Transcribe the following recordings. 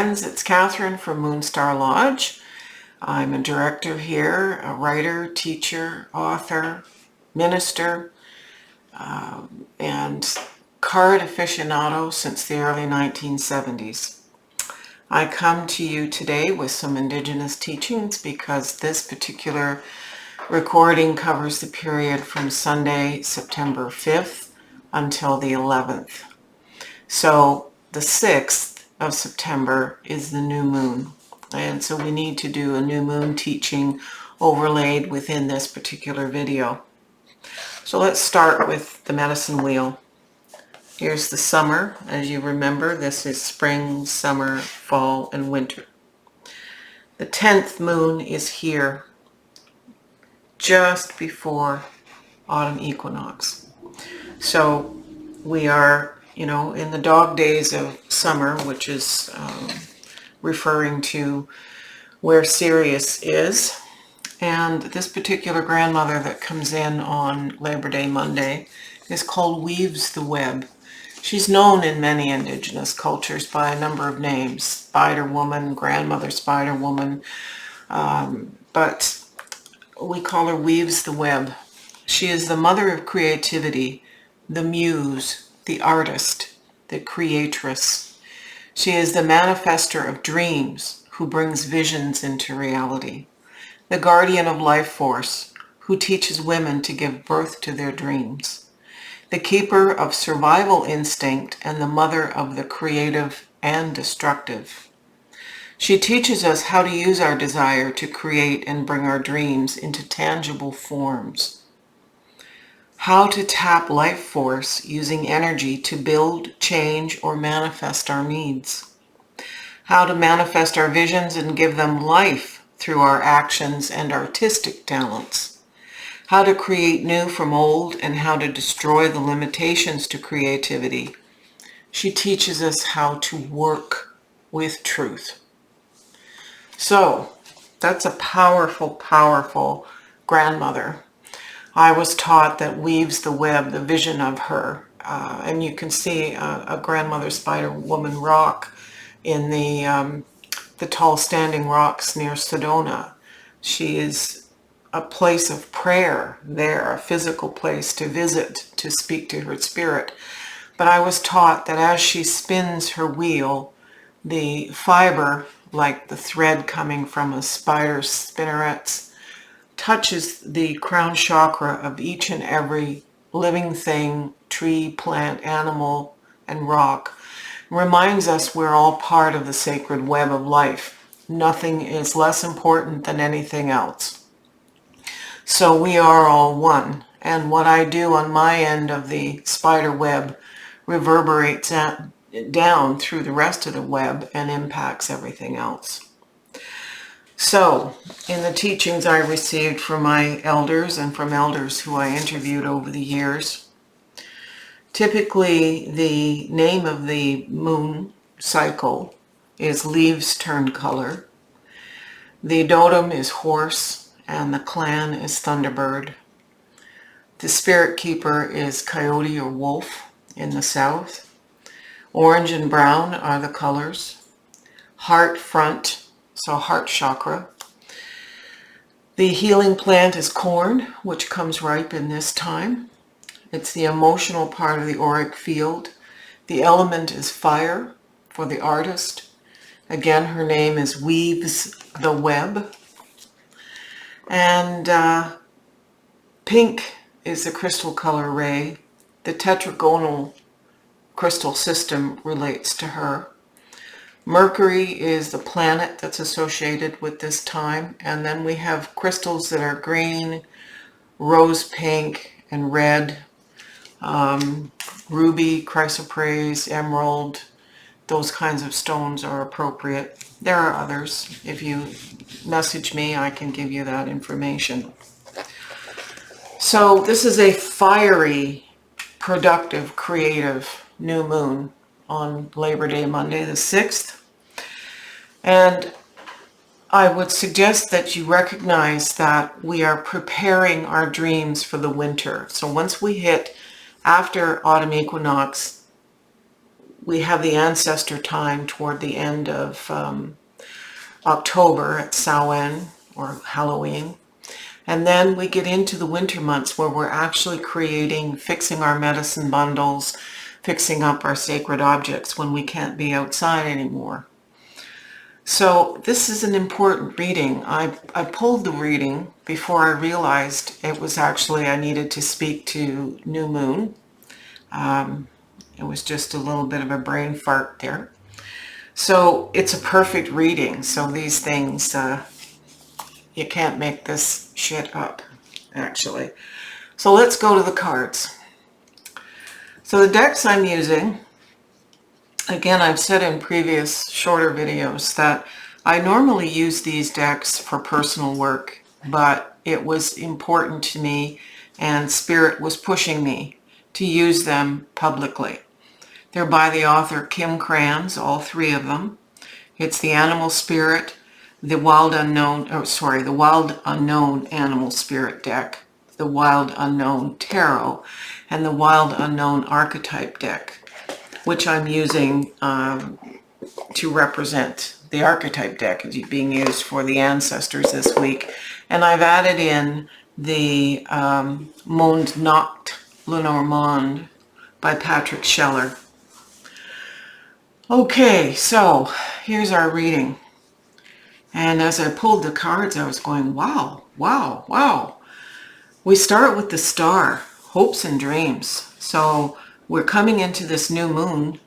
friends, it's Kathryn from Moonstarlodge. I'm a director here, a writer, teacher, author, minister, and card aficionado since the early 1970s. I come to you today with some Indigenous teachings because this particular recording covers the period from Sunday, September 5th until the 11th. So the 6th of September is the new moon. And so we need to do a new moon teaching overlaid within this particular video. So let's start with the medicine wheel. Here's the summer. As you remember, this is spring, summer, fall, and winter. The 10th moon is here just before autumn equinox. So we are, in the dog days of summer, which is referring to where Sirius is. And this particular grandmother that comes in on Labor Day Monday is called Weaves the Web. She's known in many Indigenous cultures by a number of names: Spider Woman, Grandmother Spider Woman, but we call her Weaves the Web. She is the mother of creativity, the muse, the artist, the creatress. She is the manifester of dreams who brings visions into reality, the guardian of life force who teaches women to give birth to their dreams, the keeper of survival instinct and the mother of the creative and destructive. She teaches us how to use our desire to create and bring our dreams into tangible forms. How to tap life force using energy to build, change, or manifest our needs. How to manifest our visions and give them life through our actions and artistic talents. How to create new from old and how to destroy the limitations to creativity. She teaches us how to work with truth. So that's a powerful, powerful grandmother. I was taught that Weaves the Web, the vision of her, and you can see a grandmother Spider Woman rock in the tall standing rocks near Sedona. She is a place of prayer there, a physical place to visit, to speak to her spirit. But I was taught that as she spins her wheel, the fiber, like the thread coming from a spider's spinnerets, touches the crown chakra of each and every living thing, tree, plant, animal, and rock. Reminds us we're all part of the sacred web of life. Nothing is less important than anything else. So we are all one. And what I do on my end of the spider web reverberates down through the rest of the web and impacts everything else. So, in the teachings I received from my elders and from elders who I interviewed over the years, typically the name of the moon cycle is leaves turn color. The totem is horse and the clan is thunderbird. The spirit keeper is coyote or wolf in the south. Orange and brown are the colors. Heart front, so heart chakra. The healing plant is corn, which comes ripe in this time. It's the emotional part of the auric field. The element is fire for the artist. Again, her name is Weaves the Web. And pink is the crystal color ray. The tetragonal crystal system relates to her. Mercury is the planet that's associated with this time. And then we have crystals that are green, rose pink, and red. Ruby, chrysoprase, emerald, those kinds of stones are appropriate. There are others. If you message me, I can give you that information. So this is a fiery, productive, creative new moon on Labor Day Monday the 6th. And I would suggest that you recognize that we are preparing our dreams for the winter. So once we hit after autumn equinox, we have the ancestor time toward the end of October at Samhain or Halloween. And then we get into the winter months where we're actually creating, fixing our medicine bundles, fixing up our sacred objects when we can't be outside anymore. So this is an important reading. I pulled the reading before I realized it was actually I needed to speak to New Moon. It was just a little bit of a brain fart there. So it's a perfect reading. So these things, you can't make this shit up, actually. So let's go to the cards. So the decks I'm using, again, I've said in previous shorter videos that I normally use these decks for personal work, but it was important to me and Spirit was pushing me to use them publicly. They're by the author Kim Krans, all three of them. It's the Animal Spirit, the Wild Unknown Animal Spirit deck, the Wild Unknown Tarot, and the Wild Unknown Archetype deck, which I'm using to represent the archetype deck is being used for the ancestors this week. And I've added in the Monde Nacht Lenormand by Patrick Scheller. Okay, so here's our reading. And as I pulled the cards, I was going, wow, wow, wow. We start with the star, hopes and dreams. So we're coming into this new moon.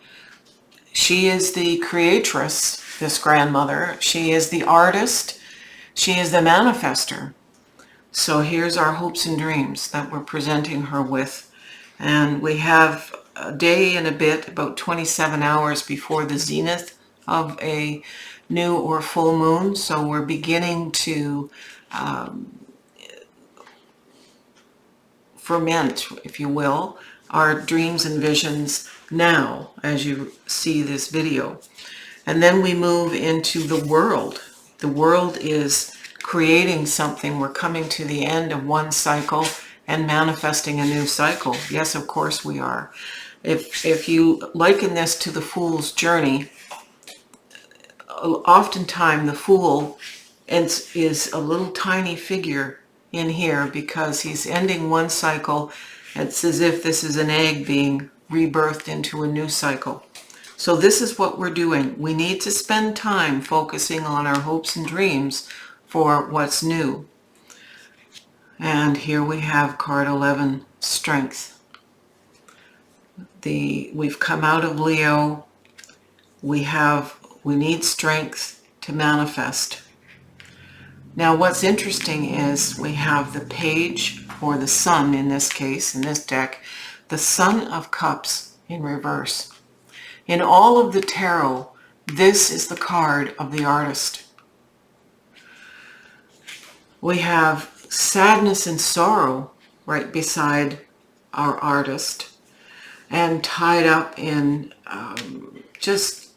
She is the creatress, this grandmother. She is the artist. She is the manifester. So here's our hopes and dreams that we're presenting her with. And we have a day and a bit, about 27 hours before the zenith of a new or full moon. So we're beginning to ferment, if you will, our dreams and visions now as you see this video. And then we move into the world. The world is creating something. We're coming to the end of one cycle and manifesting a new cycle. Yes, of course we are. If you liken this to the Fool's journey, oftentimes the Fool is a little tiny figure in here because he's ending one cycle. It's as if this is an egg being rebirthed into a new cycle. So this is what we're doing. We need to spend time focusing on our hopes and dreams for what's new. And here we have card 11, Strength. We've come out of Leo. We need strength to manifest. Now what's interesting is we have the page, or the sun in this case, in this deck, the Sun of Cups in reverse. In all of the tarot, this is the card of the artist. We have sadness and sorrow right beside our artist, and tied up in just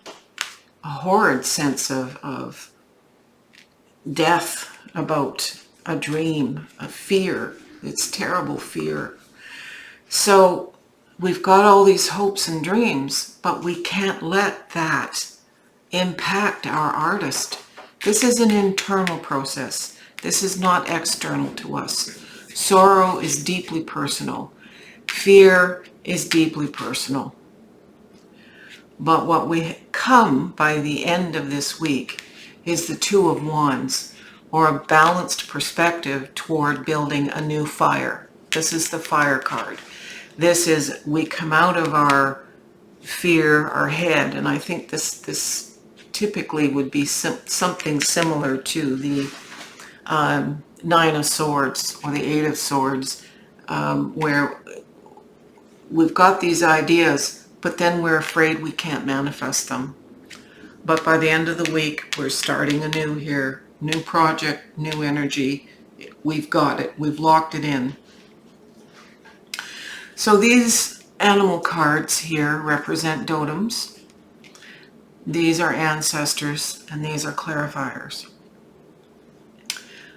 a horrid sense of death, about a dream, a fear. It's terrible fear. So we've got all these hopes and dreams, but we can't let that impact our artist. This is an internal process. This is not external to us. Sorrow is deeply personal. Fear is deeply personal. But what we come by the end of this week is the Two of Wands, or a balanced perspective toward building a new fire. This is the fire card. This is, we come out of our fear, our head, and I think this typically would be something similar to the Nine of Swords or the Eight of Swords, where we've got these ideas, but then we're afraid we can't manifest them. But by the end of the week, we're starting anew here. New project, new energy. We've got it. We've locked it in. So these animal cards here represent totems. These are ancestors, and these are clarifiers.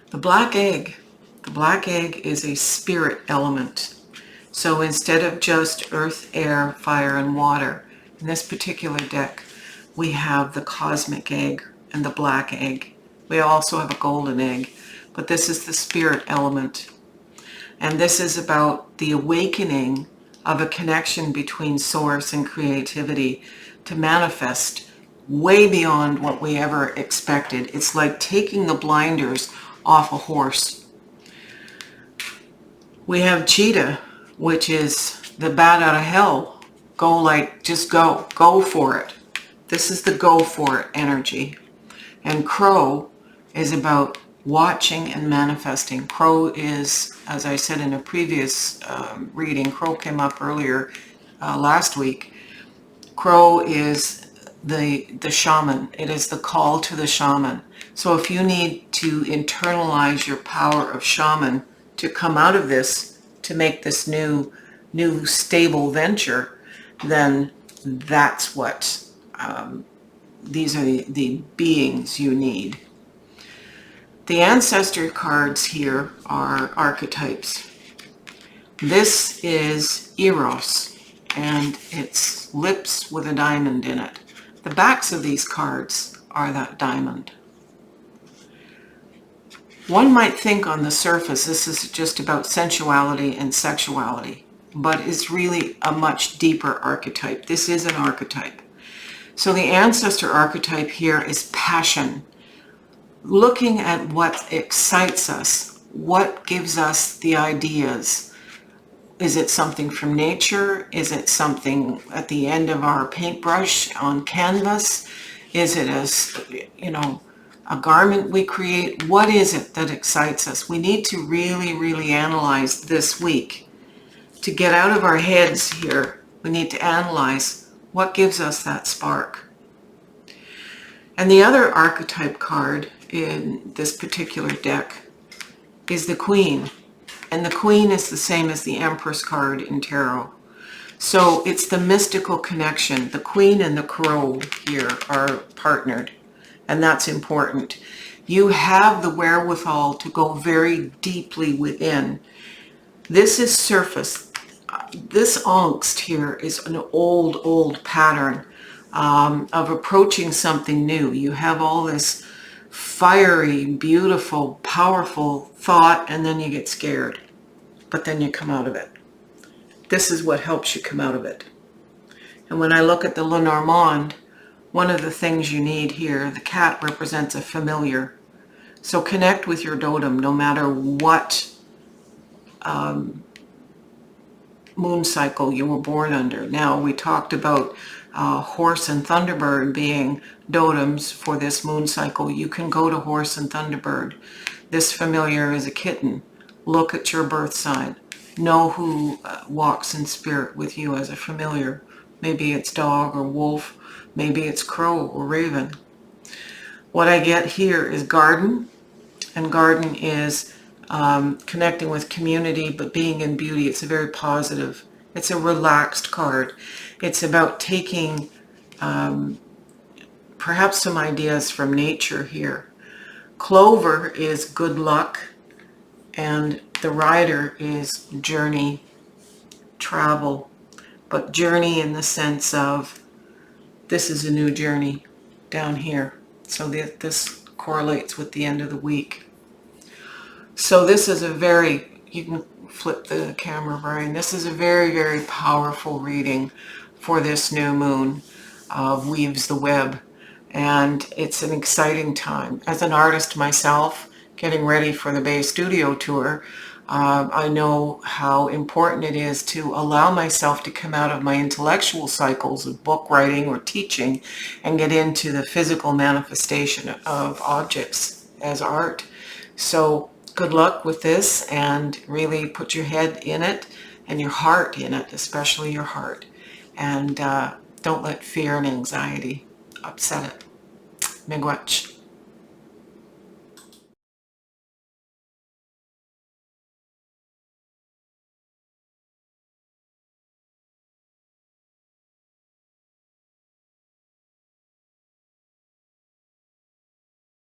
The black egg. The black egg is a spirit element. So instead of just earth, air, fire, and water, In this particular deck, we have the cosmic egg and the black egg. We also have a golden egg, but this is the spirit element. And this is about the awakening of a connection between source and creativity to manifest way beyond what we ever expected. It's like taking the blinders off a horse. We have cheetah, which is the bat out of hell. Just go for it. This is the go for it energy. And crow is about watching and manifesting. Crow is, as I said in a previous reading, crow came up earlier last week. Crow is the shaman. It is the call to the shaman. So if you need to internalize your power of shaman to come out of this, to make this new stable venture, then that's what these are the beings you need. The ancestor cards here are archetypes. This is Eros, and it's lips with a diamond in it. The backs of these cards are that diamond. One might think on the surface this is just about sensuality and sexuality, but it's really a much deeper archetype. This is an archetype. So the ancestor archetype here is passion. Looking at what excites us, what gives us the ideas. Is it something from nature? Is it something at the end of our paintbrush on canvas? Is it a garment we create? What is it that excites us? We need to really, really analyze this week. To get out of our heads here, we need to analyze what gives us that spark. And the other archetype card in this particular deck is the Queen. And the Queen is the same as the Empress card in tarot. So it's the mystical connection. The Queen and the Crow here are partnered, and that's important. You have the wherewithal to go very deeply within. This is surface. This angst here is an old pattern of approaching something new. You have all this fiery, beautiful, powerful thought, and then you get scared, but then you come out of it. This is what helps you come out of it. And when I look at the Lenormand, one of the things you need here, the cat represents a familiar. So connect with your totem no matter what moon cycle you were born under. Now, we talked about horse and thunderbird being totems for this moon cycle. You can go to horse and thunderbird. This familiar is a kitten. Look at your birth sign. Know who walks in spirit with you as a familiar. Maybe it's dog or wolf. Maybe it's crow or raven. What I get here is garden. And garden is connecting with community, but being in beauty. It's a very positive. It's a relaxed card. It's about taking perhaps some ideas from nature here. Clover is good luck, and the rider is journey, travel, but journey in the sense of this is a new journey down here. So this correlates with the end of the week. So this is you can flip the camera, Brian. This is a very, very powerful reading for this new moon. Weaves the web, and it's an exciting time. As an artist myself, getting ready for the Bay Studio Tour, I know how important it is to allow myself to come out of my intellectual cycles of book writing or teaching and get into the physical manifestation of objects as art. So good luck with this, and really put your head in it and your heart in it, especially your heart. And don't let fear and anxiety upset it. Miigwech.